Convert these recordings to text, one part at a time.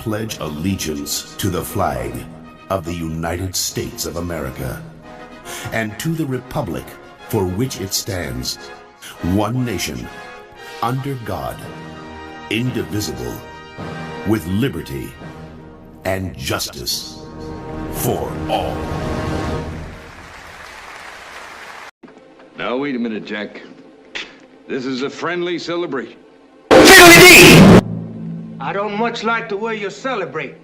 pledge allegiance to the flag of the United States of America and to the republic for which it stands, one nation, under God, indivisible, with liberty and justice for all. Now, wait a minute, Jack. This is a friendly celebration. I don't much like the way you celebrate.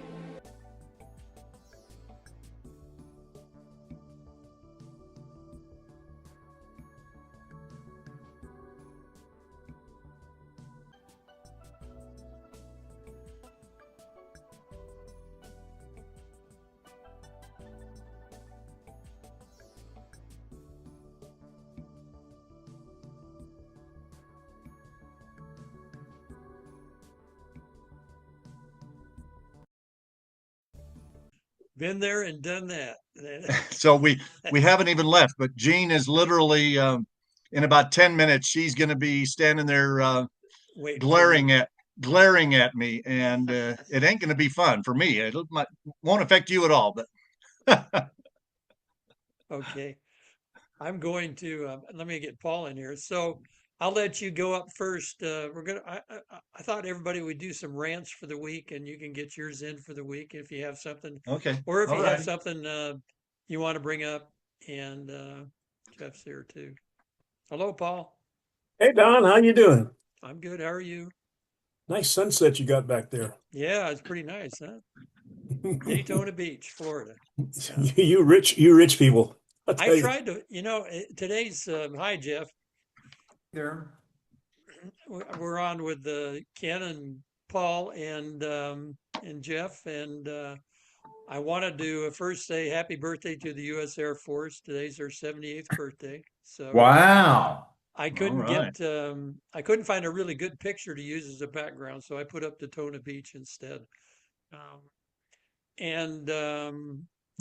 Been there and done that. So we haven't even left, but Jean is literally in about 10 minutes. She's going to be standing there glaring at me, and it ain't going to be fun for me. It won't affect you at all, but Okay, I'm going to let me get Paul in here. So I'll let you go up first. I thought everybody would do some rants for the week, and you can get yours in for the week if you have something. Okay. Or if All you right. have something you want to bring up, and Jeff's here too. Hello, Paul. Hey, Don, how you doing? I'm good. How are you? Nice sunset you got back there. Yeah, it's pretty nice, huh? Daytona Beach, Florida. Yeah. You rich people. I tried to, today's, hi, Jeff. There. We're on with Ken and Paul and Jeff, and I want to first say happy birthday to the U.S. Air Force. Today's their 78th birthday. So Wow. I couldn't All right. I couldn't find a really good picture to use as a background, so I put up Daytona Beach instead.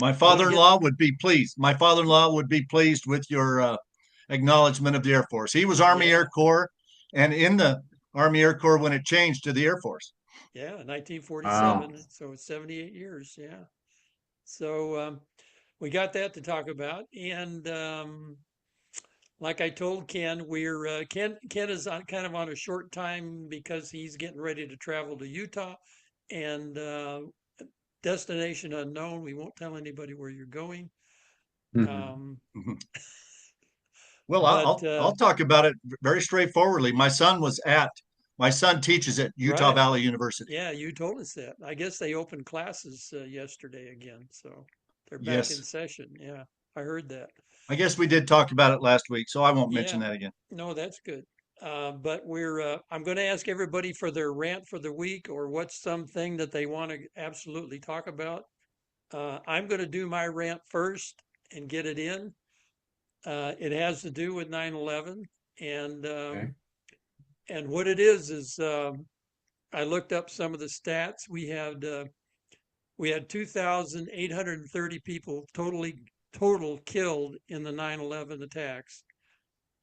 My father-in-law would be pleased. My father-in-law would be pleased with your acknowledgement of the Air Force. He was Army Air Corps, and in the Army Air Corps when it changed to the Air Force. Yeah, 1947. Wow. So it's 78 years. Yeah. So we got that to talk about, and like I told Ken, Ken is kind of on a short time because he's getting ready to travel to Utah, and destination unknown. We won't tell anybody where you're going. Well, I'll talk about it very straightforwardly. My son teaches at Utah Right. Valley University. Yeah, you told us that. I guess they opened classes yesterday again, so they're back Yes. in session. Yeah, I heard that. I guess we did talk about it last week, so I won't mention Yeah. that again. No, that's good. But I'm going to ask everybody for their rant for the week, or what's something that they want to absolutely talk about. I'm going to do my rant first and get it in. It has to do with 9/11, and Okay. and what it is I looked up some of the stats. We had 2,830 people total killed in the 9/11 attacks.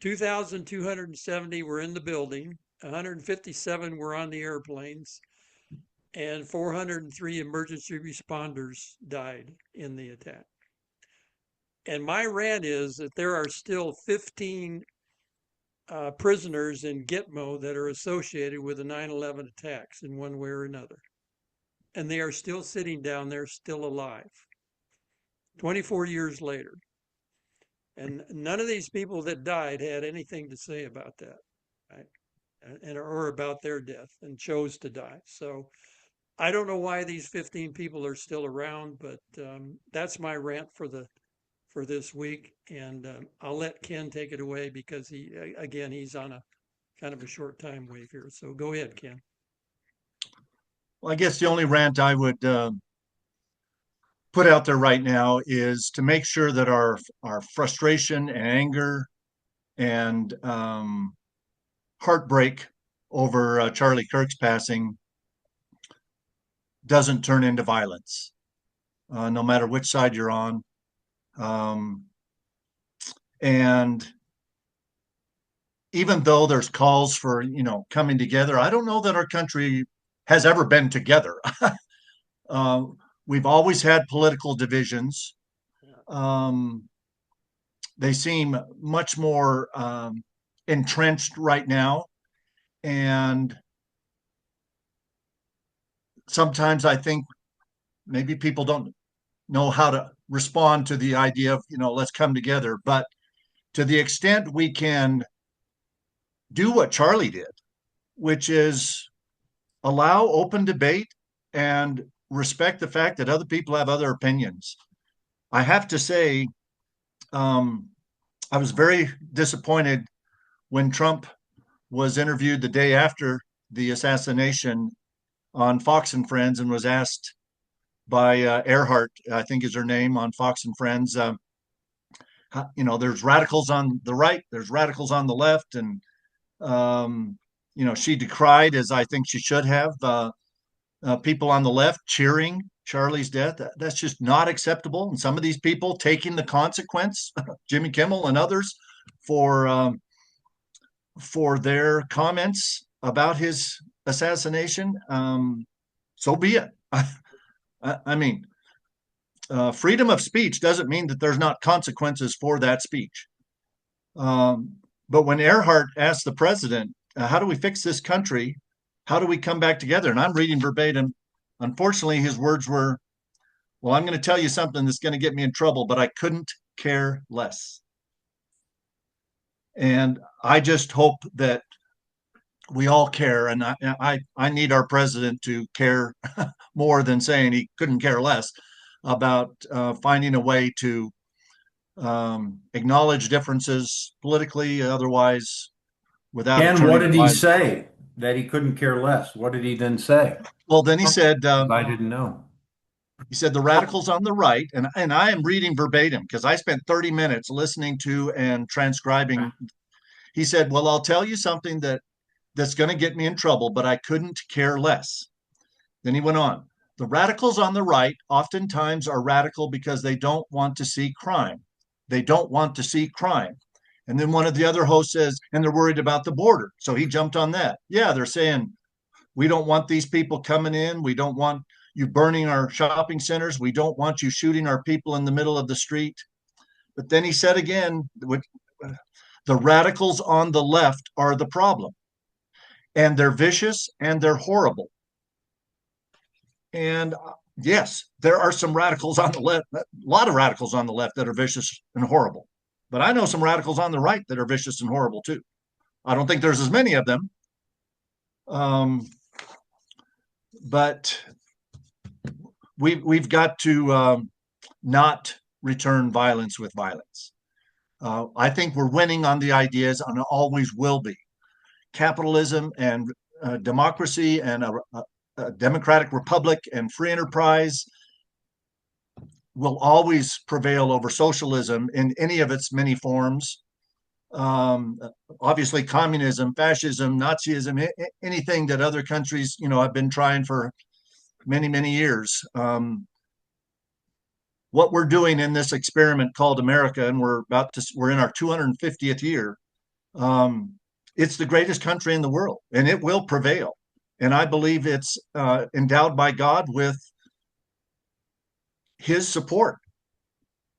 2,270 were in the building, 157 were on the airplanes, and 403 emergency responders died in the attack. And my rant is that there are still 15 prisoners in Gitmo that are associated with the 9/11 attacks in one way or another. And they are still sitting down there, still alive, 24 years later. And none of these people that died had anything to say about that, right? Or about their death, and chose to die. So I don't know why these 15 people are still around, but that's my rant for this week. And I'll let Ken take it away because he's on a kind of a short time wave here. So go ahead, Ken. Well, I guess the only rant I would put out there right now is to make sure that our frustration and anger and heartbreak over Charlie Kirk's passing doesn't turn into violence, no matter which side you're on. And even though there's calls for, coming together, I don't know that our country has ever been together. Uh, we've always had political divisions. Um, they seem much more entrenched right now. And sometimes I think maybe people don't know how to respond to the idea of, let's come together. But to the extent we can do what Charlie did, which is allow open debate and respect the fact that other people have other opinions. I have to say, I was very disappointed when Trump was interviewed the day after the assassination on Fox and Friends and was asked by Earhart, I think is her name, on Fox and Friends. There's radicals on the right, there's radicals on the left, and she decried, as I think she should have, people on the left cheering Charlie's death. That's just not acceptable. And some of these people taking the consequence, Jimmy Kimmel and others, for their comments about his assassination. So be it. I mean, freedom of speech doesn't mean that there's not consequences for that speech. But when Earhart asked the president, how do we fix this country? How do we come back together? And I'm reading verbatim. Unfortunately, his words were, well, I'm going to tell you something that's going to get me in trouble, but I couldn't care less. And I just hope that we all care. And I need our president to care more than saying he couldn't care less about finding a way to acknowledge differences politically, otherwise, without And what turning to did he violence. say that he couldn't care less? What did he then say? Well, then he said, I didn't know. he said the radicals on the right, and I am reading verbatim because I spent 30 minutes listening to and transcribing. He said, well, I'll tell you something that's going to get me in trouble, but I couldn't care less. Then he went on. The radicals on the right oftentimes are radical because they don't want to see crime. They don't want to see crime. And then one of the other hosts says, and they're worried about the border. So he jumped on that. Yeah, they're saying, we don't want these people coming in. We don't want you burning our shopping centers. We don't want you shooting our people in the middle of the street. But then he said again, the radicals on the left are the problem. And they're vicious and they're horrible. And yes, there are some radicals on the left, a lot of radicals on the left that are vicious and horrible. But I know some radicals on the right that are vicious and horrible too. I don't think there's as many of them. But we've got to not return violence with violence. I think we're winning on the ideas and always will be. Capitalism and democracy and a democratic republic and free enterprise will always prevail over socialism in any of its many forms. Obviously, communism, fascism, Nazism, anything that other countries, have been trying for many, many years. What we're doing in this experiment called America, and we're in our 250th year. It's the greatest country in the world, and it will prevail. And I believe it's endowed by God with his support.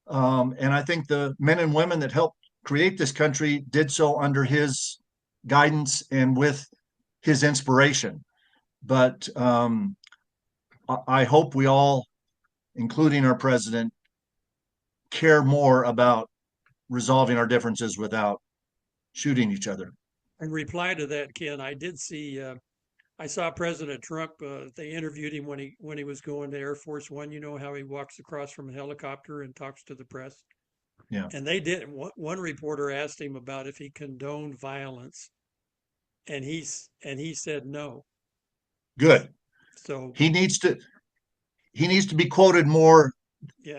And I think the men and women that helped create this country did so under his guidance and with his inspiration. But I hope we all, including our president, care more about resolving our differences without shooting each other. In reply to that, Ken, I did see, I saw President Trump. They interviewed him when he was going to Air Force One. You know how he walks across from a helicopter and talks to the press. Yeah. And they did. One reporter asked him about if he condoned violence, and he said no. Good. So he needs to be quoted more,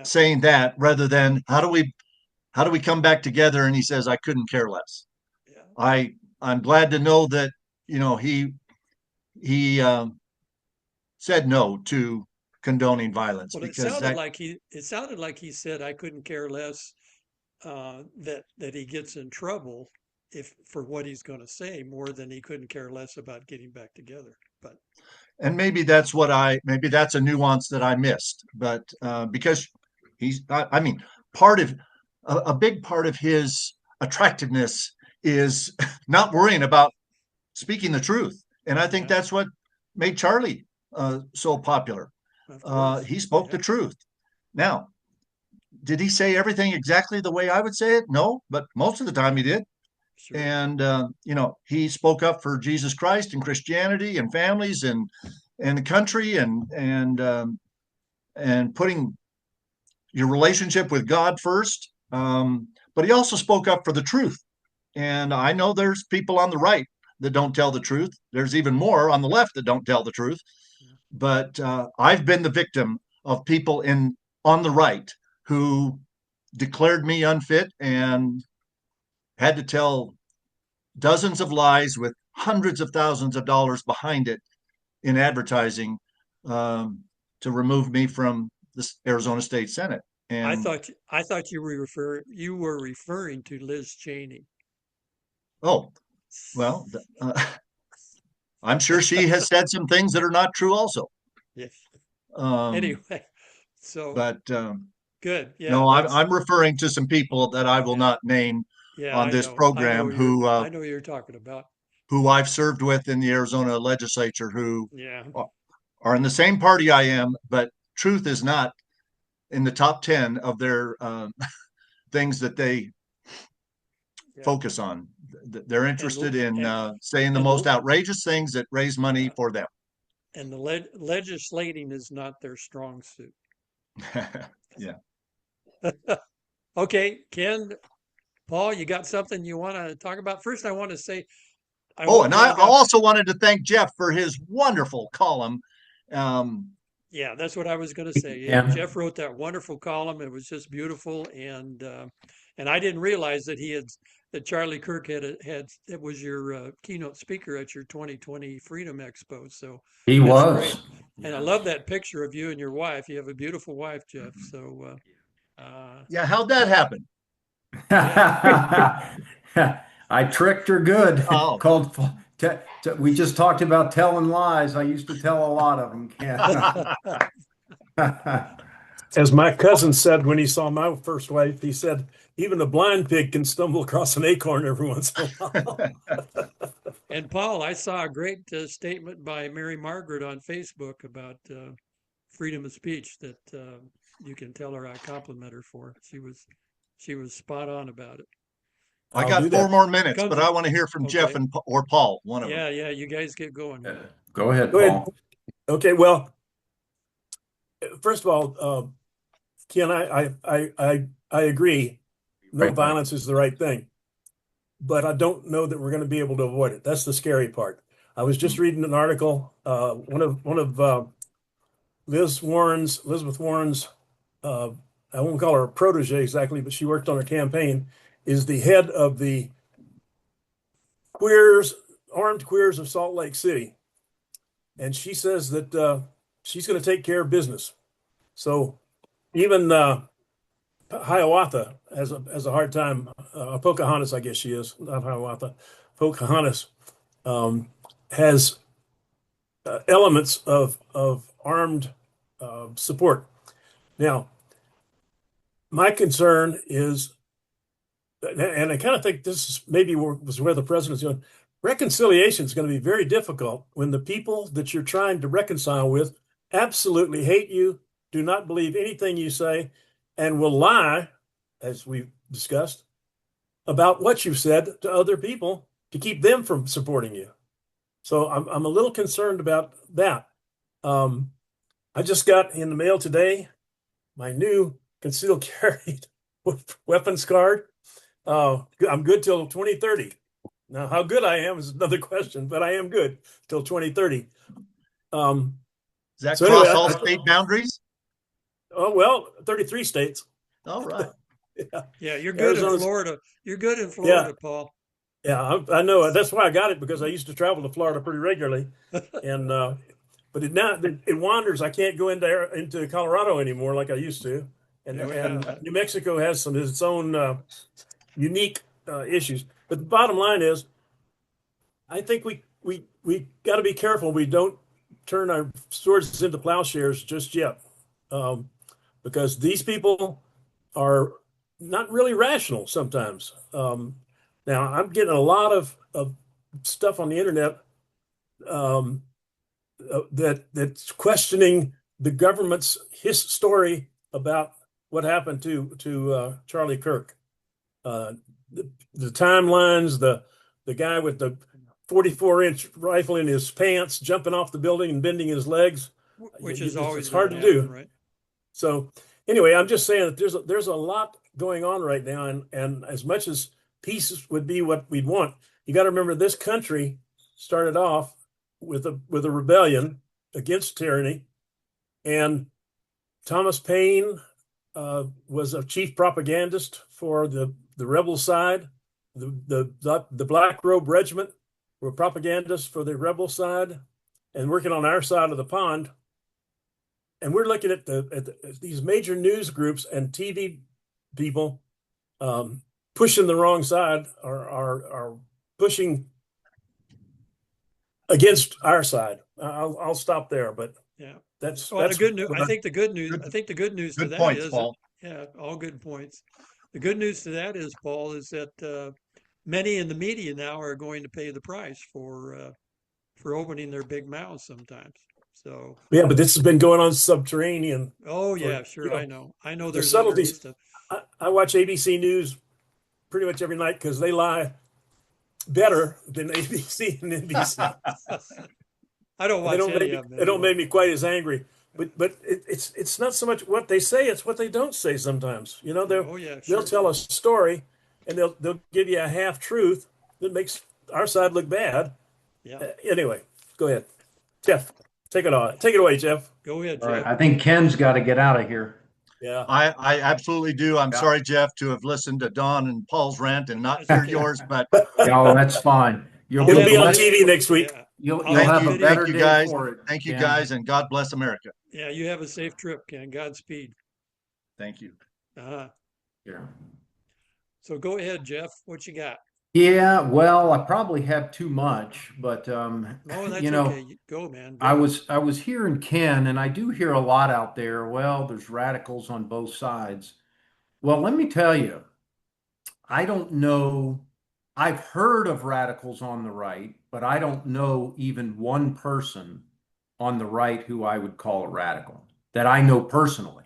saying that rather than how do we come back together? And he says, I couldn't care less. Yeah. I'm glad to know that he said no to condoning violence. Well, because it sounded like he said, I couldn't care less that he gets in trouble for what he's going to say, more than he couldn't care less about getting back together. But and maybe that's a nuance that I missed, but because I mean, part of a big part of his attractiveness is not worrying about speaking the truth. And I think that's what made Charlie so popular. He spoke the truth. Now, did he say everything exactly the way I would say it? No, but most of the time he did. Sure. And he spoke up for Jesus Christ and Christianity and families and the country and putting your relationship with God first. But he also spoke up for the truth. And I know there's people on the right that don't tell the truth. There's even more on the left that don't tell the truth. But I've been the victim of people on the right who declared me unfit and had to tell dozens of lies with hundreds of thousands of dollars behind it in advertising to remove me from the Arizona State Senate. And I thought you were referring to Liz Cheney. Oh, well, I'm sure she has said some things that are not true also. Yes. Anyway, so but good. Yeah. No, I'm referring to some people that I will not name on this program I know you're talking about, who I've served with in the Arizona legislature, who yeah, are in the same party I am, but truth is not in the top 10 of their things that they focus on. They're interested in saying the most outrageous things that raise money for them. And the legislating is not their strong suit. Yeah. Okay, Ken, Paul, you got something you want to talk about? First, I want to say, I also wanted to thank Jeff for his wonderful column. Yeah, that's what I was going to say. Yeah, Jeff wrote that wonderful column. It was just beautiful, and I didn't realize that Charlie Kirk it was your keynote speaker at your 2020 Freedom Expo. So he was great. And I love that picture of you and your wife. You have a beautiful wife, Jeff. So yeah, how'd that happen? I tricked her good. Oh. We just talked about telling lies. I used to tell a lot of them. As my cousin said when he saw my first wife, he said, even a blind pig can stumble across an acorn every once in a while. And Paul, I saw a great statement by Mary Margaret on Facebook about freedom of speech that you can tell her I compliment her for. She was spot on about it. I got 4 more minutes, but I want to hear from Jeff or Paul, one of them. Yeah, you guys get going. Go ahead, Paul. Okay, well, first of all, Ken, I agree. No violence is the right thing, but I don't know that we're going to be able to avoid it. That's the scary part. I was just reading an article. One of Elizabeth Warren's, I won't call her a protege exactly, but she worked on her campaign, is the head of the Armed Queers of Salt Lake City. And she says that she's going to take care of business. So even Hiawatha has a hard time. Pocahontas, I guess she is, not Hiawatha. Pocahontas has elements of armed support. Now, my concern is, and I kind of think this is maybe was where the president's going. Reconciliation is going to be very difficult when the people that you're trying to reconcile with absolutely hate you, do not believe anything you say, and will lie, as we've discussed, about what you've said to other people to keep them from supporting you. So I'm a little concerned about that. I just got in the mail today my new concealed carry weapons card. I'm good till 2030. Now, how good I am is another question, but I am good till 2030. Does that cross all state boundaries? Oh, well, 33 states. All right. Yeah, you're good in Florida. You're good in Florida, Paul. Yeah, I know. That's why I got it, because I used to travel to Florida pretty regularly. And but it wanders. I can't go into Colorado anymore like I used to. And New Mexico has its own unique issues. But the bottom line is, I think we we got to be careful. We don't turn our swords into plowshares just yet, because these people are not really rational sometimes. Now, I'm getting a lot of stuff on the internet that's questioning the government's story about what happened to Charlie Kirk. The timelines, the guy with the 44-inch rifle in his pants, jumping off the building and bending his legs, which is always it's hard to do. Right? So anyway, I'm just saying that there's a lot going on right now, and as much as peace would be what we'd want, you got to remember this country started off with a rebellion against tyranny, and Thomas Paine was a chief propagandist for the rebel side. The Black Robe Regiment were propagandists for the rebel side, and working on our side of the pond. And we're looking at these major news groups and TV people pushing the wrong side, are pushing against our side. I'll stop there, but yeah, that's the good news. I think the good news to that points, is Paul. yeah, all good points. The good news to that is, Paul, is that many in the media now are going to pay the price for opening their big mouths sometimes. So yeah, but this has been going on subterranean. Oh yeah, sure. I know. The subtleties. I watch ABC News pretty much every night because they lie better than ABC and NBC. I don't watch any of them. They don't make me quite as angry. But it's not so much what they say; it's what they don't say. Sometimes, they'll tell a story, and they'll give you a half truth that makes our side look bad. Yeah. Anyway, go ahead, Jeff. Take it on. Take it away, Jeff. Go ahead, Jeff. All right, I think Ken's got to get out of here. Yeah, I absolutely do. I'm sorry, Jeff, to have listened to Don and Paul's rant and not hear yours, but No, that's fine. You'll be on TV next week. Yeah. You'll have a better thank you day guys. for it. Thank you Ken. guys, and God bless America. Yeah, you have a safe trip, Ken. Godspeed. Thank you. Uh-huh. Yeah. So go ahead, Jeff. What you got? Yeah, well, I probably have too much, but Oh, that's you know, okay. Go, man. Go. I was hearing Ken, and I do hear a lot out there. Well, there's radicals on both sides. Well, let me tell you, I don't know. I've heard of radicals on the right, but I don't know even one person on the right who I would call a radical that I know personally.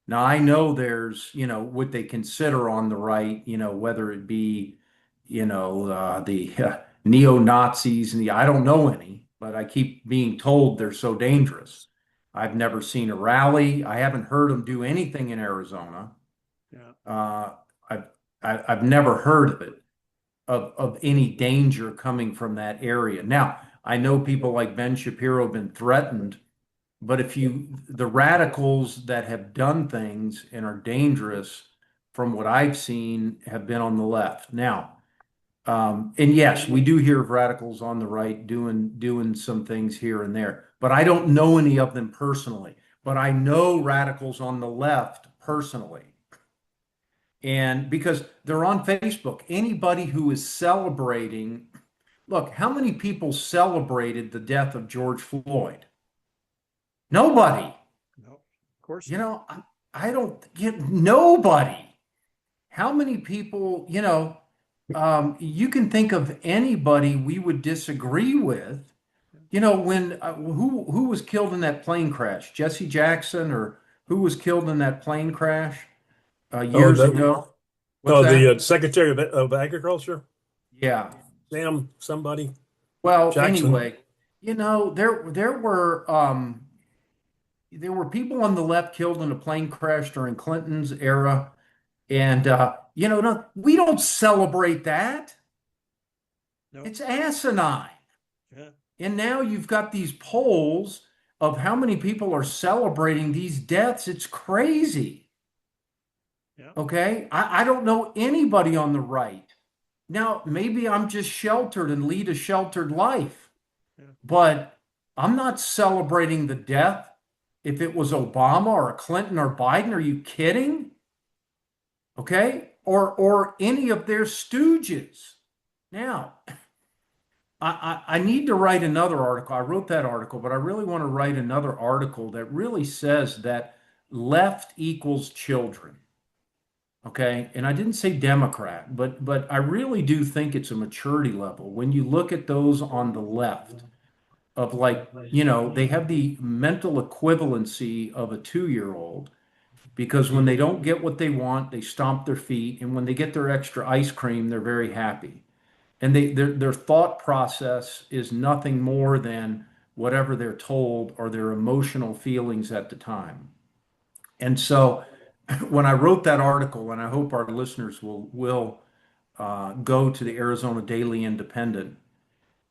Now, I know there's, what they consider on the right, whether it be, the neo-Nazis and I don't know any, but I keep being told they're so dangerous. I've never seen a rally. I haven't heard them do anything in Arizona. Yeah. I've never heard of it, of any danger coming from that area. Now, I know people like Ben Shapiro have been threatened, but the radicals that have done things and are dangerous, from what I've seen, have been on the left. Now, and yes, we do hear of radicals on the right doing some things here and there, but I don't know any of them personally. But I know radicals on the left personally. And because they're on Facebook, anybody who is celebrating, look, how many people celebrated the death of George Floyd? Nobody. No, of course. I don't get nobody. How many people, you can think of anybody we would disagree with. When who was killed in that plane crash? Jesse Jackson, or who was killed in that plane crash years ago? The Secretary of Agriculture. Yeah, Sam somebody. Well, Jackson. anyway, there were people on the left killed in a plane crash during Clinton's era, and no, we don't celebrate that. No. It's asinine. Yeah. And now you've got these polls of how many people are celebrating these deaths. It's crazy. Yeah. Okay, I don't know anybody on the right. Now, maybe I'm just sheltered and lead a sheltered life, but I'm not celebrating the death. If it was Obama or a Clinton or Biden, are you kidding? Okay, or any of their stooges. Now, I need to write another article. I wrote that article, but I really want to write another article that really says that left equals children. Okay. And I didn't say Democrat, but I really do think it's a maturity level. When you look at those on the left of like, they have the mental equivalency of a 2-year-old because when they don't get what they want, they stomp their feet. And when they get their extra ice cream, they're very happy. And their thought process is nothing more than whatever they're told or their emotional feelings at the time. And so when I wrote that article, and I hope our listeners will go to the Arizona Daily Independent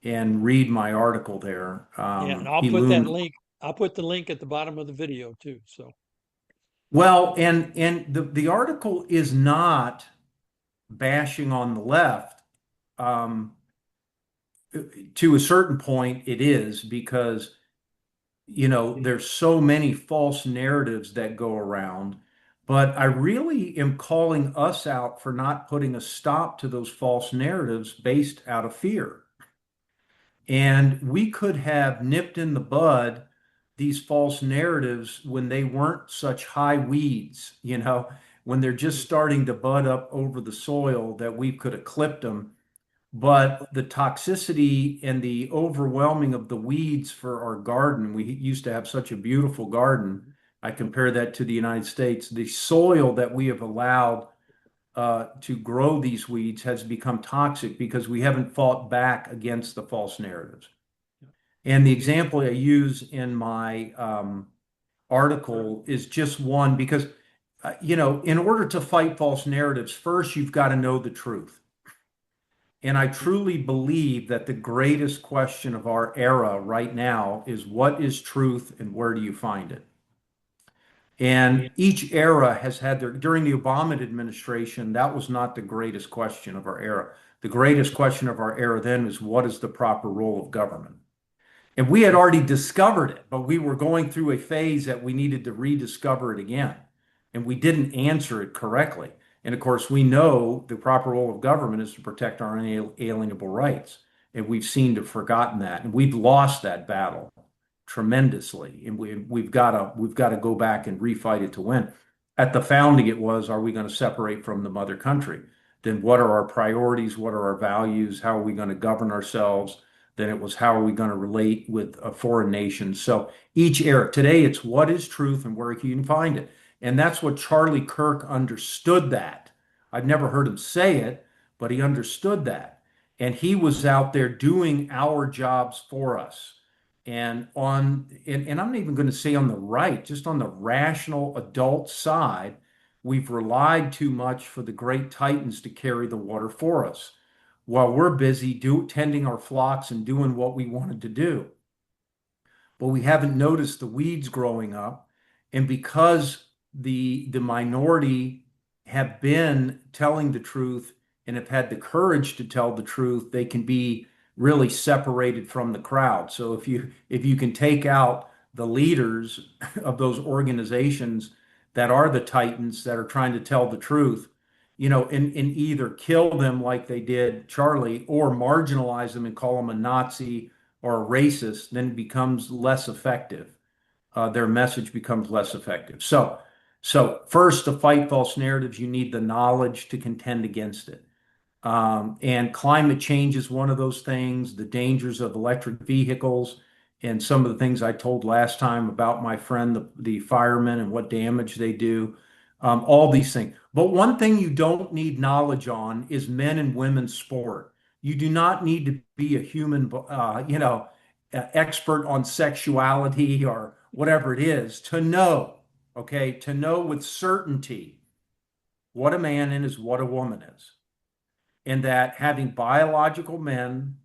and read my article there. Yeah, and I'll put that link. I'll put the link at the bottom of the video too. So, well, and the article is not bashing on the left. To a certain point, it is because there's so many false narratives that go around. But I really am calling us out for not putting a stop to those false narratives based out of fear. And we could have nipped in the bud these false narratives when they weren't such high weeds, when they're just starting to bud up over the soil, that we could have clipped them. But the toxicity and the overwhelming of the weeds for our garden, we used to have such a beautiful garden. I compare that to the United States. The soil that we have allowed to grow these weeds has become toxic because we haven't fought back against the false narratives. And the example I use in my article is just one because, in order to fight false narratives, first you've got to know the truth. And I truly believe that the greatest question of our era right now is what is truth and where do you find it? And each era has had during the Obama administration, that was not the greatest question of our era. The greatest question of our era then is what is the proper role of government? And we had already discovered it, but we were going through a phase that we needed to rediscover it again. And we didn't answer it correctly. And of course, we know the proper role of government is to protect our unalienable rights. And we've seemed to have forgotten that. And we've lost that battle tremendously. And we've got to go back and refight it to win. At the founding, it was, are we going to separate from the mother country? Then what are our priorities? What are our values? How are we going to govern ourselves? Then it was, how are we going to relate with a foreign nation? So each era, today it's what is truth and where you can find it. And that's what Charlie Kirk understood that. I've never heard him say it, but he understood that. And he was out there doing our jobs for us. And I'm not even going to say on the right, just on the rational adult side, we've relied too much for the great titans to carry the water for us while we're busy tending our flocks and doing what we wanted to do. But we haven't noticed the weeds growing up. And because the minority have been telling the truth and have had the courage to tell the truth, they can be really separated from the crowd. So if you can take out the leaders of those organizations that are the titans that are trying to tell the truth, and either kill them like they did Charlie or marginalize them and call them a Nazi or a racist, then it becomes less effective. Their message becomes less effective. So first, to fight false narratives, you need the knowledge to contend against it. And climate change is one of those things, the dangers of electric vehicles, and some of the things I told last time about my friend, the firemen, and what damage they do, all these things. But one thing you don't need knowledge on is men and women's sport. You do not need to be a human, expert on sexuality or whatever it is to know, okay, to know with certainty what a man is, what a woman is. And that having biological men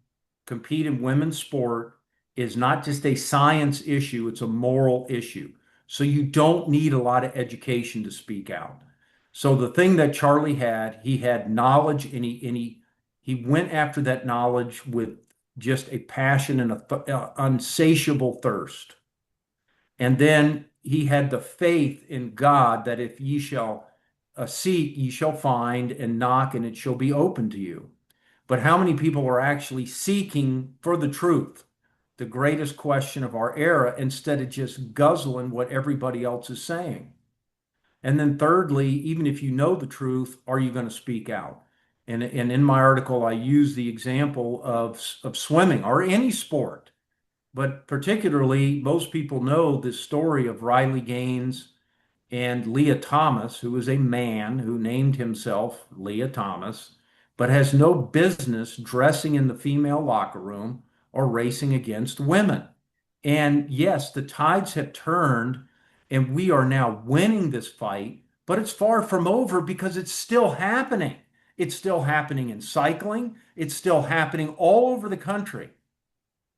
compete in women's sport is not just a science issue, it's a moral issue. So you don't need a lot of education to speak out. So the thing that Charlie had, he had knowledge, and he went after that knowledge with just a passion and an unsatiable thirst. And then he had the faith in God that if ye shall seek, ye shall find, and knock, and it shall be open to you. but how many people are actually seeking for the truth, the greatest question of our era, instead of just guzzling what everybody else is saying? And then thirdly, even if you know the truth, are you going to speak out? And in my article, I use the example of swimming or any sport, but particularly most people know this story of Riley Gaines and Leah Thomas, who is a man who named himself Leah Thomas, but has no business dressing in the female locker room or racing against women. And yes, the tides have turned and we are now winning this fight, but it's far from over because it's still happening. It's still happening in cycling. It's still happening all over the country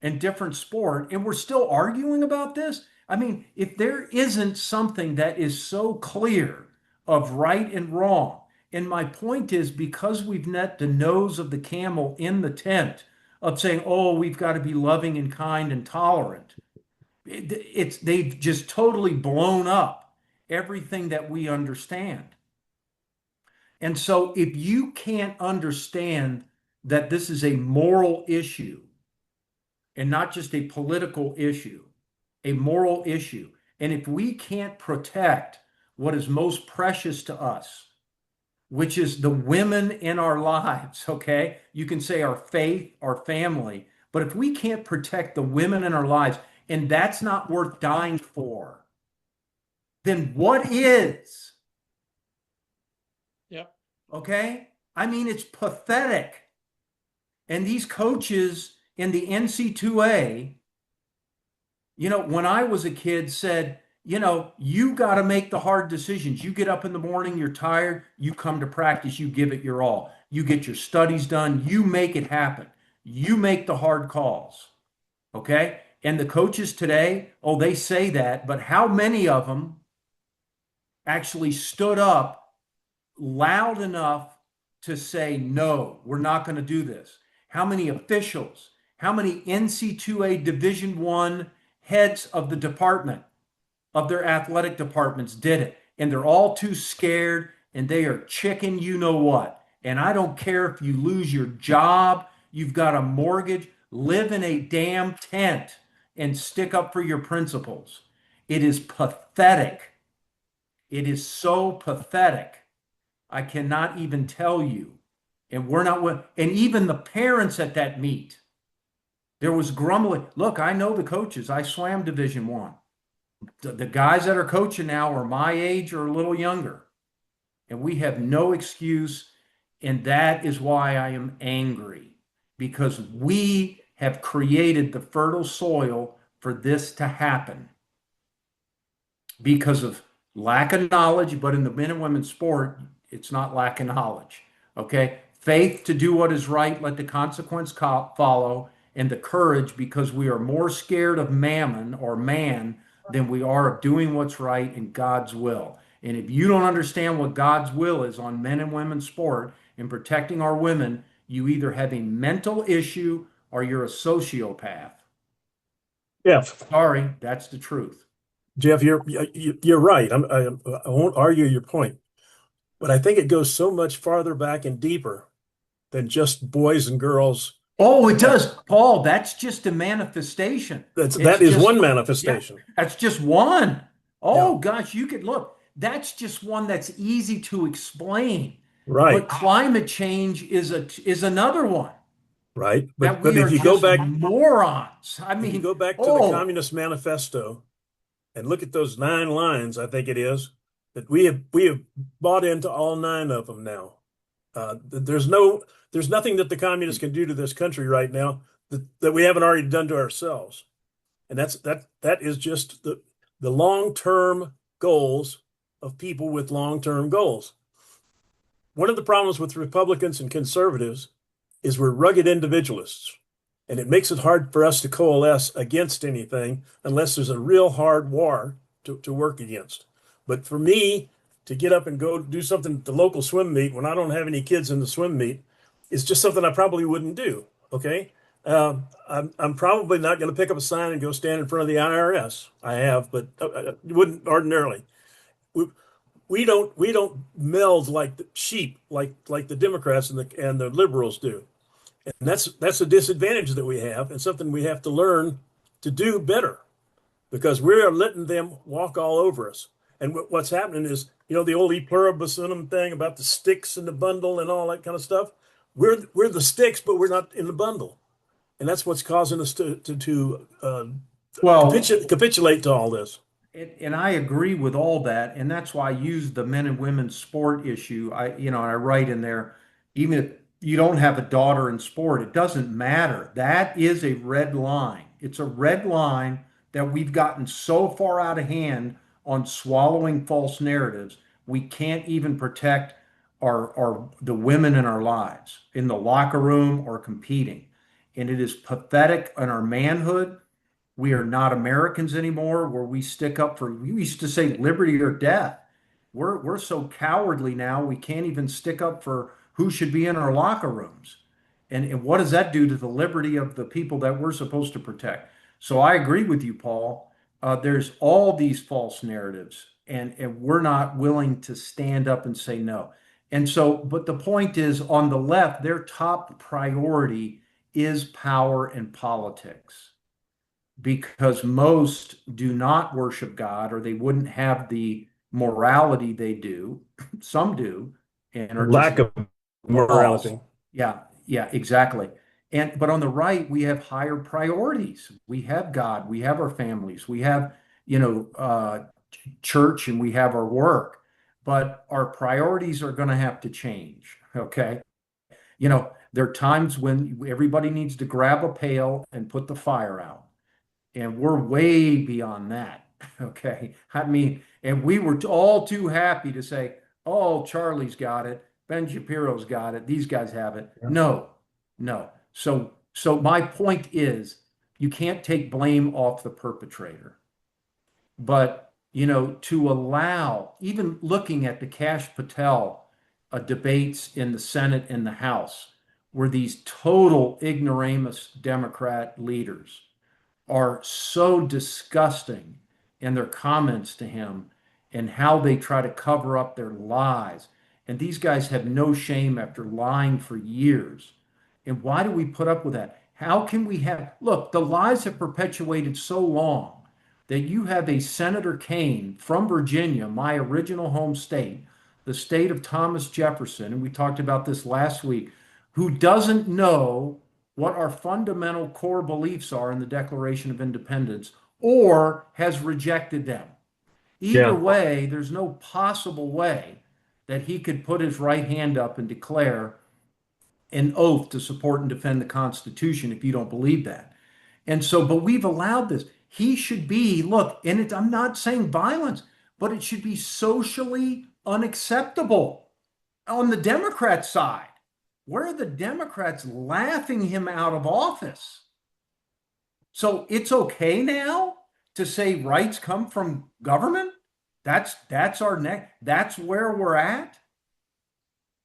in different sport. And we're still arguing about this. I mean, if there isn't something that is so clear of right and wrong, and my point is because we've net the nose of the camel in the tent of saying, oh, we've got to be loving and kind and tolerant. They've just totally blown up everything that we understand. And so if you can't understand that this is a moral issue and not just a political issue, a moral issue, and if we can't protect what is most precious to us, which is the women in our lives, okay? You can say our faith, our family, but if we can't protect the women in our lives, and that's not worth dying for, then what is? Yeah. Okay? I mean, it's pathetic. And these coaches in the NC2A, you know, when I was a kid said, you know, you got to make the hard decisions. You get up in the morning, you're tired, you come to practice, you give it your all. You get your studies done, you make it happen. You make the hard calls. Okay? And the coaches today, oh, they say that, but how many of them actually stood up loud enough to say, no, we're not going to do this? How many officials, how many NC2A Division I heads of the department, of their athletic departments did it? And they're all too scared and they are chicken you know what. And I don't care if you lose your job, you've got a mortgage, live in a damn tent and stick up for your principles. It is pathetic. It is so pathetic. I cannot even tell you. And we're not, and even the parents at that meet, there was grumbling. Look, I know the coaches. I swam Division I. The guys that are coaching now are my age or a little younger. And we have no excuse. And that is why I am angry, because we have created the fertile soil for this to happen because of lack of knowledge. But in the men and women sport, it's not lack of knowledge. Okay. Faith to do what is right, let the consequence follow, and the courage because we are more scared of mammon or man than we are of doing what's right in God's will. And if you don't understand what God's will is on men and women sport and protecting our women, you either have a mental issue or you're a sociopath. Jeff. Sorry, that's the truth. Jeff, you're right. I won't argue your point, but I think it goes so much farther back and deeper than just boys and girls. Oh, it does, Paul. That's just a manifestation. That is one manifestation. Yeah, that's just one. Oh, yeah. Gosh, you could look. That's just one that's easy to explain. Right. But climate change is another one. Right. But if you go back, morons. I mean, if you go back to the Communist Manifesto and look at those 9 lines, I think it is that we have bought into all 9 of them now. There's nothing that the communists can do to this country right now that we haven't already done to ourselves. And that is just the long-term goals of people with long-term goals. One of the problems with Republicans and conservatives is we're rugged individualists, and it makes it hard for us to coalesce against anything unless there's a real hard war to work against. But for me to get up and go do something at the local swim meet when I don't have any kids in the swim meet is just something I probably wouldn't do. Okay. I'm probably not going to pick up a sign and go stand in front of the IRS. I have, but I wouldn't ordinarily. We don't meld like the sheep, like the Democrats and the liberals do. And that's a disadvantage that we have, and something we have to learn to do better, because we are letting them walk all over us. And what's happening is, the old e pluribus unum thing about the sticks in the bundle and all that kind of stuff. We're the sticks, but we're not in the bundle, and that's what's causing us to Well, capitulate to all this. and I agree with all that, and that's why I use the men and women sport issue. And I write in there, even if you don't have a daughter in sport, it doesn't matter. That is a red line. It's a red line that we've gotten so far out of hand on swallowing false narratives. We can't even protect the women in our lives in the locker room or competing. And it is pathetic in our manhood. We are not Americans anymore, where we stick up for, we used to say liberty or death. We're so cowardly now, we can't even stick up for who should be in our locker rooms. And what does that do to the liberty of the people that we're supposed to protect? So I agree with you, Paul. There's all these false narratives, and we're not willing to stand up and say no. And so, but the point is, on the left, their top priority is power and politics, because most do not worship God, or they wouldn't have the morality they do. Some do, and are Lack of morality. Yeah, exactly. But on the right, we have higher priorities. We have God, we have our families, we have, church, and we have our work. But our priorities are going to have to change. Okay. There are times when everybody needs to grab a pail and put the fire out. And we're way beyond that. Okay. I mean, and we were all too happy to say, oh, Charlie's got it. Ben Shapiro's got it. These guys have it. Yeah. No. So my point is, you can't take blame off the perpetrator. But, to allow, even looking at the Kash Patel debates in the Senate and the House, where these total ignoramus Democrat leaders are so disgusting in their comments to him and how they try to cover up their lies. And these guys have no shame after lying for years. And why do we put up with that? How can we look, the lies have perpetuated so long that you have a Senator Kane from Virginia, my original home state, the state of Thomas Jefferson, and we talked about this last week, who doesn't know what our fundamental core beliefs are in the Declaration of Independence, or has rejected them. Either way, there's no possible way that he could put his right hand up and declare an oath to support and defend the Constitution if you don't believe that. And so, but we've allowed this. He should be, look, and I'm not saying violence, but it should be socially unacceptable on the Democrat side. Where are the Democrats laughing him out of office? So it's okay now to say rights come from government? That's our neck. That's where we're at.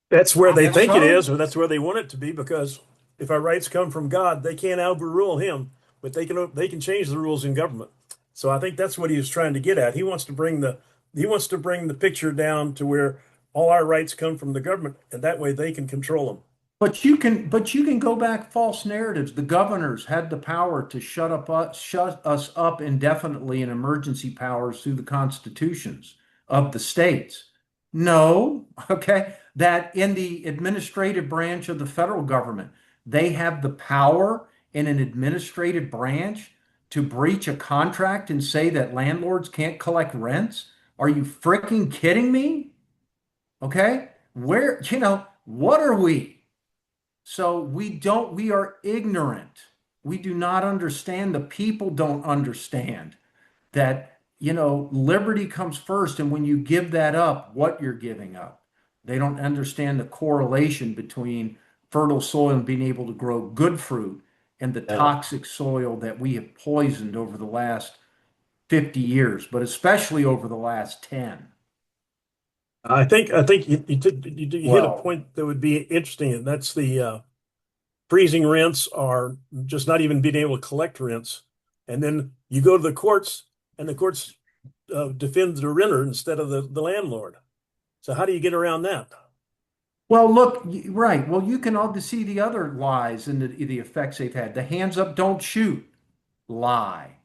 That's where they think it is, or that's where they want it to be, because if our rights come from God, they can't overrule him, but they can change the rules in government. So I think that's what he was trying to get at. He wants to bring the picture down to where all our rights come from the government, and that way they can control them. But you can go back false narratives. The governors had the power to shut us up indefinitely in emergency powers through the constitutions of the states. No, okay, that in the administrative branch of the federal government, they have the power in an administrative branch to breach a contract and say that landlords can't collect rents. Are you freaking kidding me? Okay, what are we? So we are ignorant. We do not understand. The people don't understand that, liberty comes first. And when you give that up, what you're giving up, they don't understand the correlation between fertile soil and being able to grow good fruit and the toxic soil that we have poisoned over the last 50 years, but especially over the last 10. I think you hit a point that would be interesting, and that's the freezing rents, or just not even being able to collect rents. And then you go to the courts, and the courts defend the renter instead of the landlord. So how do you get around that? Well, look, right. Well, you can all see the other lies and the effects they've had. The hands up, don't shoot lie.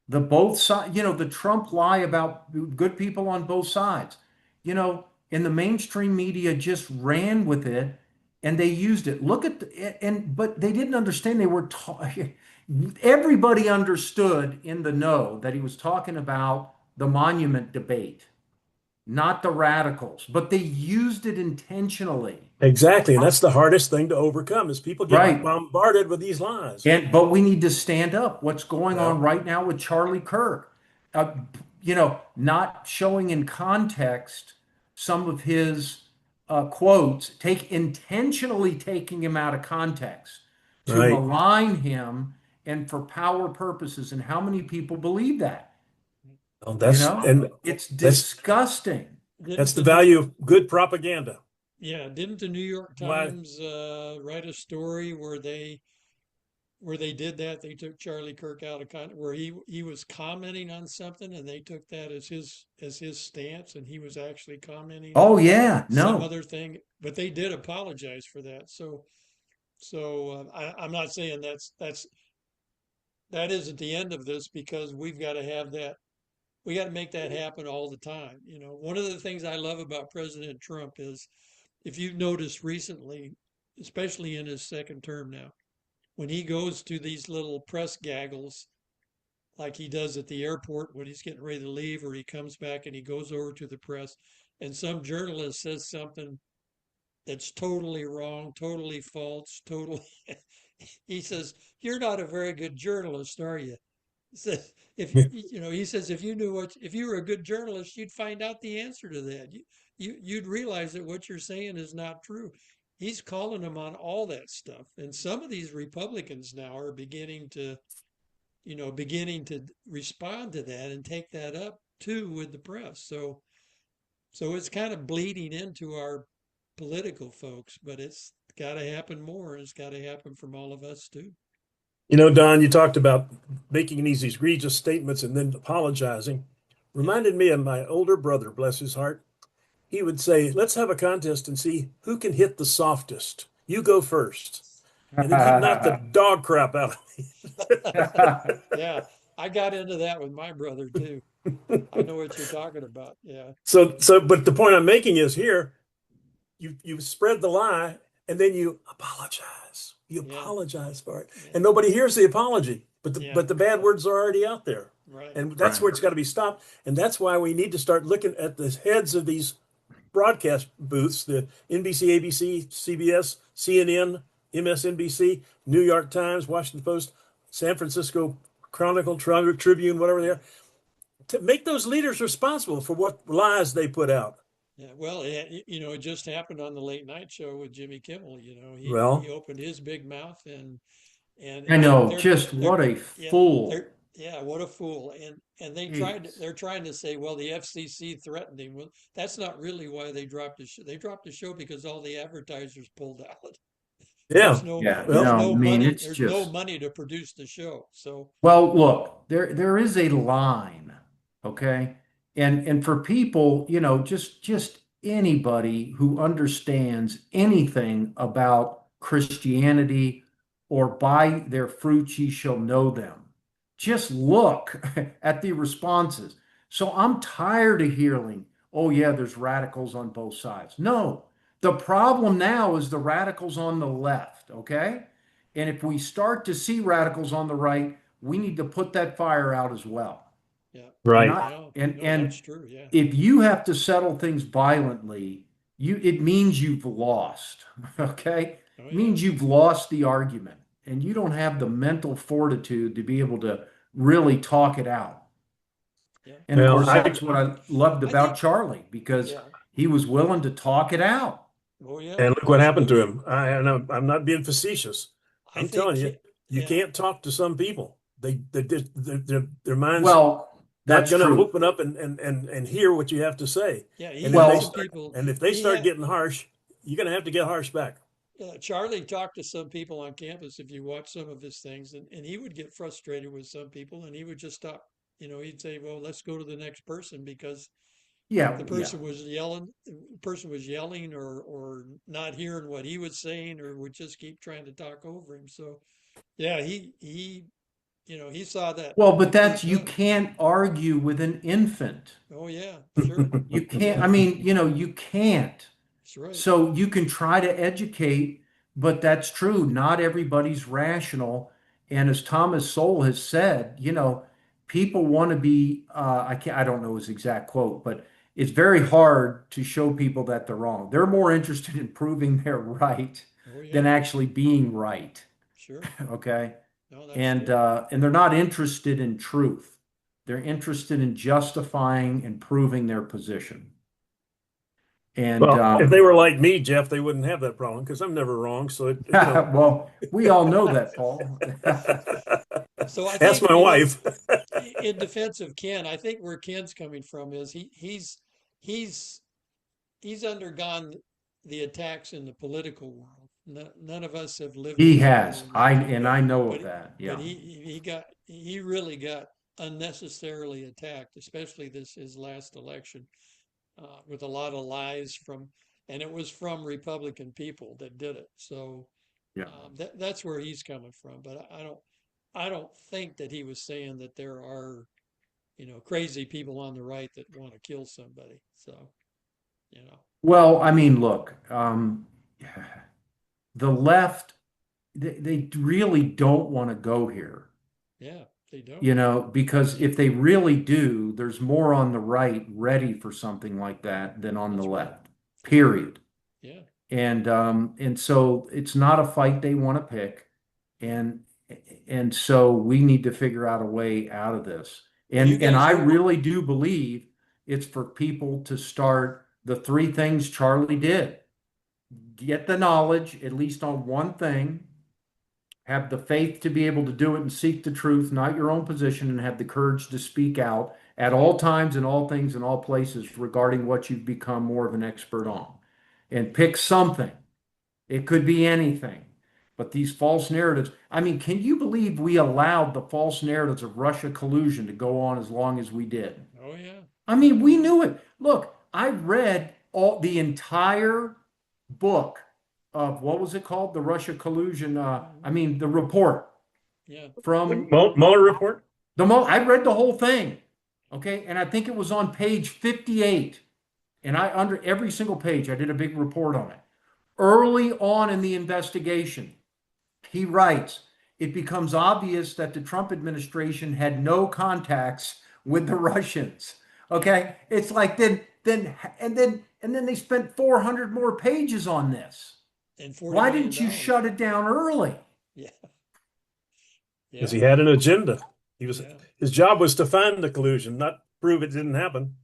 The both sides, the Trump lie about good people on both sides. And the mainstream media just ran with it and they used it. Look at but they didn't understand they were everybody understood in the know that he was talking about the monument debate, not the radicals, but they used it intentionally. Exactly. And that's the hardest thing to overcome is people get Right. bombarded with these lies. But we need to stand up. What's going on Well, right now with Charlie Kirk? Uh, not showing in context some of his quotes, intentionally taking him out of context to right. malign him and for power purposes. And how many people believe that? Well, Yeah. It's that's disgusting. that's Didn't the the New value of good propaganda. Yeah, didn't the New York Why? Times write a story where they did that? They took Charlie Kirk out of where he was commenting on something and they took that as his stance and he was actually commenting Oh on yeah, some no. other thing, but they did apologize for that. I'm not saying that isn't the end of this because we've got to have that. We got to make that happen all the time. One of the things I love about President Trump is if you've noticed recently, especially in his second term now, when he goes to these little press gaggles, like he does at the airport when he's getting ready to leave, or he comes back and he goes over to the press, and some journalist says something that's totally wrong, totally false, totally. He says, "You're not a very good journalist, are you?" He says, he says, if you were a good journalist, you'd find out the answer to that. You'd realize that what you're saying is not true. He's calling them on all that stuff. And some of these Republicans now are beginning to respond to that and take that up too with the press. So it's kind of bleeding into our political folks, but it's got to happen more. It's got to happen from all of us too. Don, you talked about making these egregious statements and then apologizing. Yeah. Reminded me of my older brother, bless his heart. He would say, let's have a contest and see who can hit the softest. You go first. And then he'd knock the dog crap out of me. Yeah, I got into that with my brother too. I know what you're talking about. Yeah. But the point I'm making is here, you spread the lie and then you apologize. You Yeah. apologize for it. Yeah. And nobody hears the apology, but Yeah. the bad words are already out there. Right. And that's Right. where it's got to be stopped. And that's why we need to start looking at the heads of these broadcast booths, the NBC, ABC, CBS, CNN, MSNBC, New York Times, Washington Post, San Francisco Chronicle, Tribune, whatever they are, to make those leaders responsible for what lies they put out. Yeah. Well, it just happened on the late night show with Jimmy Kimmel. He Well, opened his big mouth and I and know, just what a yeah, fool. what a fool. And Jeez. they're trying to say, well, the FCC threatened him. Well, that's not really why they dropped the show. They dropped the show because all the advertisers pulled out. yeah. Yeah, Well, no, I mean, it's There's no just, money to produce the show. So well, look, there is a line, okay? And for people, just anybody who understands anything about Christianity or by their fruits ye shall know them. Just look at the responses. So I'm tired of hearing, oh yeah, there's radicals on both sides. No, the problem now is the radicals on the left, okay? And if we start to see radicals on the right, we need to put that fire out as well. yeah, And right. I no, and no, that's and true. Yeah. if you have to settle things violently, it means you've lost. Okay? Oh It yeah. means you've lost the argument and you don't have the mental fortitude to be able to really talk it out. Yeah. And of Well, course, that's what I loved I about think, Charlie because yeah. he was willing to talk it out. Oh yeah. and look what happened to him. I'm not being facetious. I I'm telling think, you, you yeah, can't talk to some people. Their minds Well, not that's going to true. open up and hear what you have to say. yeah. He And if had they Well, some start people. and if they He start had getting harsh, you're going to have to get harsh back. Charlie talked to some people on campus. If you watch some of his things, and he would get frustrated with some people, and he would just stop. He'd say, "Well, let's go to the next person because Yeah, the person was yelling or not hearing what he was saying or would just keep trying to talk over him. So yeah, he saw that. well, but that's, you coming. can't argue with an infant. Oh yeah, sure. You can't, Yeah, I mean, you can't. that's right. So you can try to educate, but that's true. Not everybody's rational. And as Thomas Sowell has said, people want to be, I don't know his exact quote, but it's very hard to show people that they're wrong. They're more interested in proving they're right Oh than yeah, actually being right. sure. Okay. No, that's And true. and they're not interested in truth. They're interested in justifying and proving their position. And Well, if they were like me, Jeff, they wouldn't have that problem because I'm never wrong. So, well, we all know that, Paul. So I ask think, my wife. in defense of Ken, I think where Ken's coming from is he's undergone the attacks in the political world. None of us have lived He in that has. world. I know of But that. but Yeah. he really got unnecessarily attacked, especially his last election, with a lot of lies and it was from Republican people that did it. So Yeah. that's where he's coming from. But I don't think that he was saying that there are, crazy people on the right that want to kill somebody. So, Well, I mean, look, the left, they really don't want to go here, yeah, they don't. because if they really do, there's more on the right ready for something like that than on the That's right. left, period. Yeah. And so it's not a fight they want to pick. And so we need to figure out a way out of this. Well, you And guys I are really do believe it's for people to start the three things Charlie did. Get the knowledge, at least on one thing, have the faith to be able to do it and seek the truth, not your own position, and have the courage to speak out at all times and all things and all places regarding what you've become more of an expert on. And pick something. It could be anything. But these false narratives, I mean, can you believe we allowed the false narratives of Russia collusion to go on as long as we did? Oh yeah. I mean, we knew it. Look, I read the entire book of, what was it called? The Russia collusion. The report Yeah. from Mueller report? I read the whole thing. Okay. And I think it was on page 58. And under every single page, I did a big report on it. Early on in the investigation, he writes, it becomes obvious that the Trump administration had no contacts with the Russians. Okay. It's like then they spent 400 more pages on this. And Why didn't you shut it down early? Yeah. Because he had an agenda. Yeah. His job was to find the collusion, not prove it didn't happen.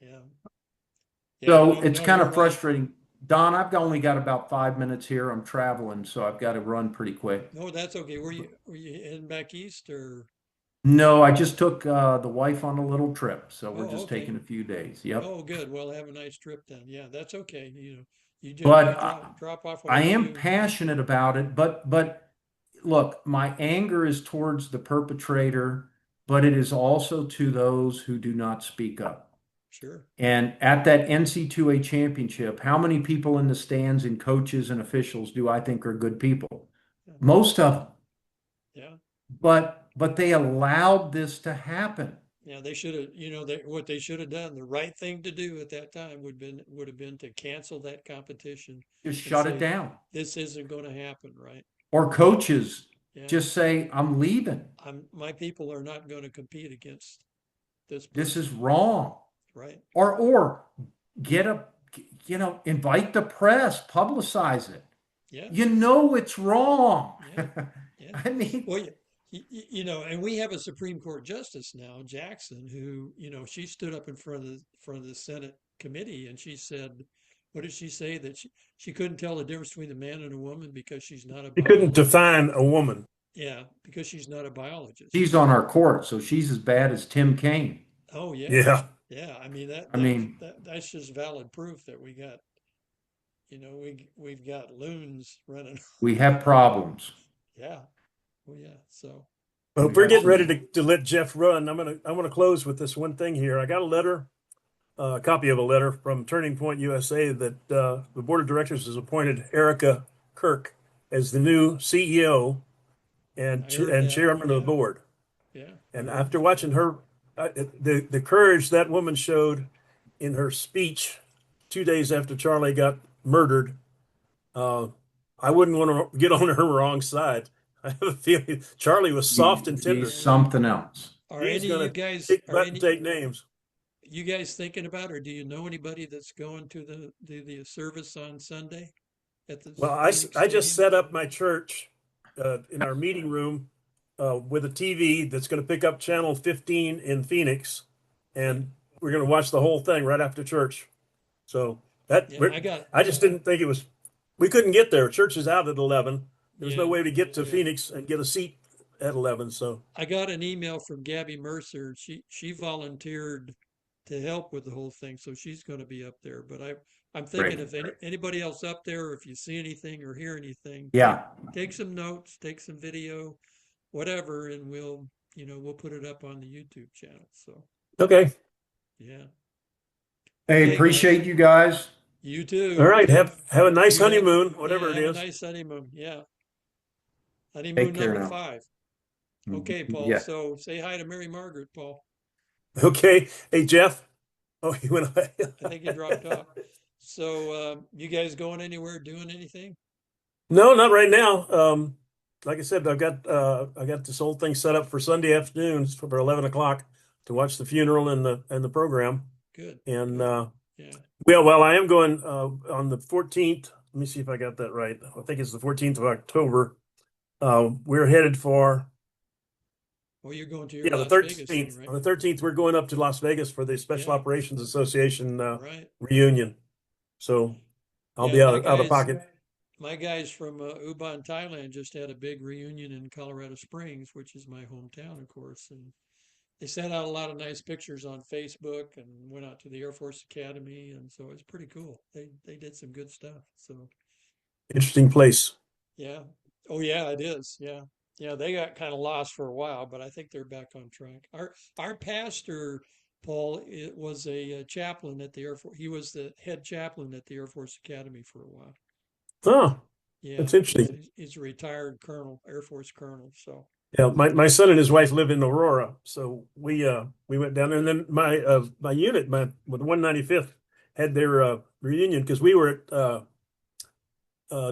Yeah. So it's kind of frustrating. Don, I've only got about 5 minutes here. I'm traveling, so I've got to run pretty quick. No, that's okay. Were you heading back east or? No, I just took the wife on a little trip, so we're just okay. taking a few days. Yep. Oh, good. Well, have a nice trip then. Yeah, that's okay. You just But drop off. I am passionate about it, but look, my anger is towards the perpetrator, but it is also to those who do not speak up. Sure. And at that NC2A championship, how many people in the stands and coaches and officials do I think are good people? Yeah. Most of them. Yeah. But they allowed this to happen. Yeah, they should have, what they should have done, the right thing to do at that time would have been to cancel that competition. Just shut it down. This isn't going to happen, right? Or coaches just say, I'm leaving. My people are not going to compete against this person. This is wrong. Right. Or invite the press, publicize it. Yeah. It's wrong. Yeah. Yeah. I mean, well, and we have a Supreme Court justice now, Jackson, who, she stood up in front of the Senate committee and she said, what did she say? That she couldn't tell the difference between a man and a woman because she's not a biologist. She couldn't define a woman. Yeah, because she's not a biologist. She's on our court, so she's as bad as Tim Kaine. Oh yeah. Yeah. Yeah. I mean that's just valid proof that we got, we've got loons running. We have problems. Yeah. Oh yeah. So. Well, if we're getting ready to let Jeff run, I'm gonna close with this one thing here. I got a letter a copy of a letter from Turning Point USA that the board of directors has appointed Erica Kirk as the new CEO and I heard that. chairman of the Yeah. board. Yeah. And after watching her, the courage that woman showed in her speech 2 days after Charlie got murdered, I wouldn't want to get on her wrong side. I have a feeling Charlie was soft and tender. He's something else. Are He's any of gonna you guys, kick are butt and any, take names. you guys thinking about, or do you know anybody that's going to the service on Sunday at the Well, Phoenix I just Stadium? set up my church in our meeting room with a TV that's going to pick up channel 15 in Phoenix, and we're going to watch the whole thing right after church. So that Yeah, I just didn't think it was. We couldn't get there. Church is out at 11. There's no Yeah. way to get to Yeah. Phoenix and get a seat at 11. So I got an email from Gabby Mercer. She volunteered to help with the whole thing, so she's going to be up there. But I'm thinking Great. if anybody else up there, if you see anything or hear anything, Yeah. take some notes, take some video, whatever, and we'll put it up on the YouTube channel. So okay, yeah, Hey, Okay, appreciate guys. you guys. you too. all right. Have a nice You have- honeymoon, whatever yeah, it have is. a nice honeymoon. Yeah, honeymoon Take care number now. 5. Okay, Paul. Yeah. So say hi to Mary Margaret, Paul. Okay. Hey, Jeff. Oh, he went away. I think he dropped off. So, you guys going anywhere, doing anything? No, not right now. Like I said, I got this whole thing set up for Sunday afternoons for 11 o'clock to watch the funeral and the program. Good. And Yeah. well, I am going on the 14th. Let me see if I got that right. I think it's the 14th of October. We're headed for Well, you're going to your the Las Vegas 13th. thing, On right? the 13th, we're going up to Las Vegas for the Special Yeah. Operations Association Right. reunion. So I'll be Yeah, out of pocket. My guys from Ubon, Thailand just had a big reunion in Colorado Springs, which is my hometown, of course. And they sent out a lot of nice pictures on Facebook and went out to the Air Force Academy. And so it's pretty cool. They did some good stuff. So, Interesting place. yeah. Oh, yeah, it is. Yeah. Yeah, they got kind of lost for a while, but I think they're back on track. Our pastor, Paul, was a chaplain at the Air Force. He was the head chaplain at the Air Force Academy for a while. Oh, Yeah, that's interesting. he's a retired colonel, Air Force colonel. So Yeah, my son and his wife live in Aurora, so we went down there, and then my unit, with 195th, had their reunion because we were at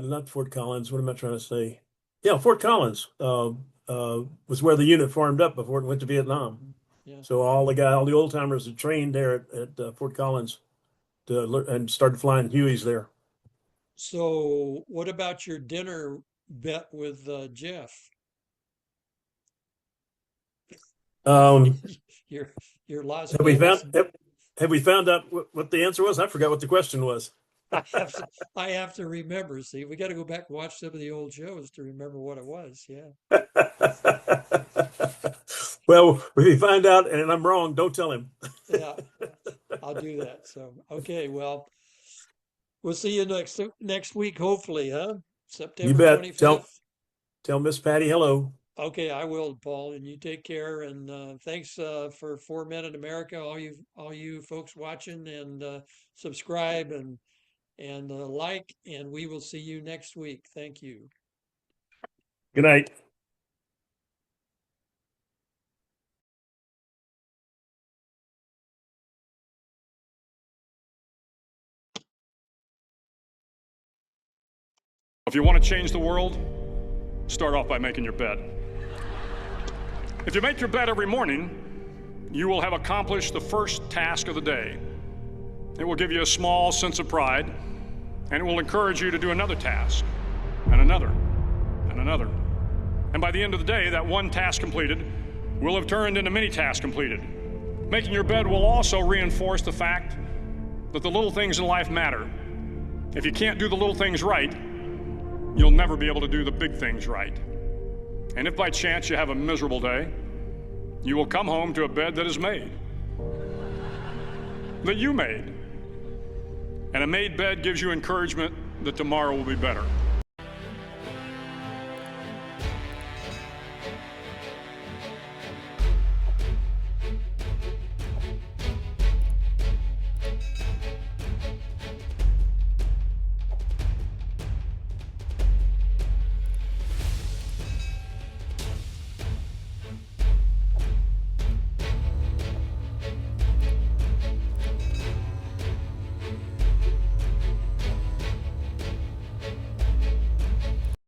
not Fort Collins. What am I trying to say? Yeah, Fort Collins was where the unit formed up before it went to Vietnam. yeah. So all the old timers had trained there at Fort Collins and started flying Hueys there. So what about your dinner bet with Jeff? Your Las Vegas. Have we found out what the answer was? I forgot what the question was. I have to remember. See, we got to go back and watch some of the old shows to remember what it was. Yeah. Well, if you find out and I'm wrong, don't tell him. Yeah, I'll do that. So, okay, well, we'll see you next week, hopefully, huh? September You bet. 25th. Tell Miss Patty hello. Okay, I will, Paul, and you take care. And thanks for 4 Men in America, all you folks watching, and subscribe and like, and we will see you next week. Thank you. Good night. If you want to change the world, start off by making your bed. If you make your bed every morning, you will have accomplished the first task of the day. It will give you a small sense of pride, and it will encourage you to do another task, and another, and another. And by the end of the day, that one task completed will have turned into many tasks completed. Making your bed will also reinforce the fact that the little things in life matter. If you can't do the little things right, you'll never be able to do the big things right. And if by chance you have a miserable day, you will come home to a bed that is made, that you made. And a made bed gives you encouragement that tomorrow will be better.